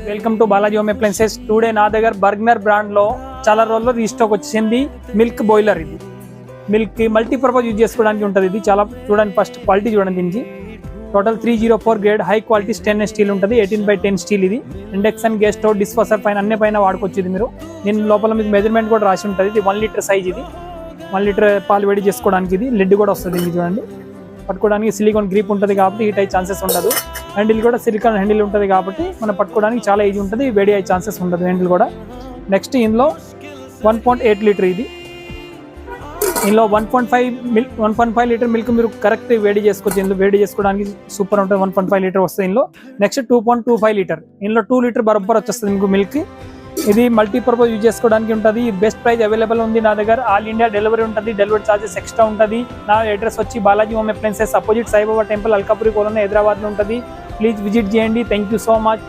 Welcome to Balaji home appliances. Today నా దగ్గర Bergner brand లో చాలా రోజుల్లో రీస్టాక్ వచ్చింది మిల్క్ బాయిలర్. ఇది మిల్క్ మల్టీపర్పస్ యూజ్ చేసుకోవడానికి ఉంటుంది. ఇది చాలా చూడండి, ఫస్ట్ క్వాలిటీ చూడండి. దీనికి total 304 grade high quality stainless steel ఉంటుంది. 18x10 steel. ఇది ఇండక్షన్, గ్యాస్ స్టవ్, డిస్వాషర్ పైన అన్ని పైన వాడుకోవచ్చు. ఇది మీరు దీని లోపల మీకు మెజర్మెంట్ కూడా రాసి ఉంటుంది. ఇది 1 లీటర్ సైజ్. ఇది 1 లీటర్ పాలు వేడి చేసుకోవడానికి. ఇది లిడ్ కూడా వస్తుంది. ఇది చూడండి, పట్టుకోవడానికి సిలికాన్ గ్రిప్ ఉంటుంది కాబట్టి హీట్ అయ్యే ఛాన్సెస్ ఉండదు. హ్యాండిల్ కూడా సిలికాన్ హ్యాండిల్ ఉంటుంది కాబట్టి మనం పట్టుకోవడానికి చాలా ఈజీ ఉంటుంది. వేడి అయ్యే ఛాన్సెస్ ఉండదు హ్యాండిల్ కూడా. నెక్స్ట్ ఇందులో 1.8 లీటర్. ఇది ఇందులో 1.5 లీటర్ మిల్క్ మీరు కరెక్ట్ వేడి చేసుకోవచ్చు. ఇందులో వేడి చేసుకోవడానికి సూపర్ ఉంటుంది. 1.5 లీటర్ వస్తుంది ఇందులో. Next 2.25 litre. ఇందులో 2 లీటర్ బరబ్బర్ వచ్చేస్తుంది మీకు మిల్క్. ఇది మల్టీపర్పస్ యూజ్ చేసుకోవడానికి ఉంటుంది. బెస్ట్ ప్రైస్ అవైలబుల్ ఉంది నా దగ్గర. ఆల్ ఇండియా డెలివరీ ఉంటుంది. డెలివరీ ఛార్జెస్ ఎక్స్ట్రా ఉంటుంది. నా అడ్రస్ వచ్చి Balaji home appliances, opposite Saibaba temple, Alkapuri colony, హైదరాబాద్లో ఉంటుంది. ప్లీజ్ విజిట్ చేయండి. Thank you so much.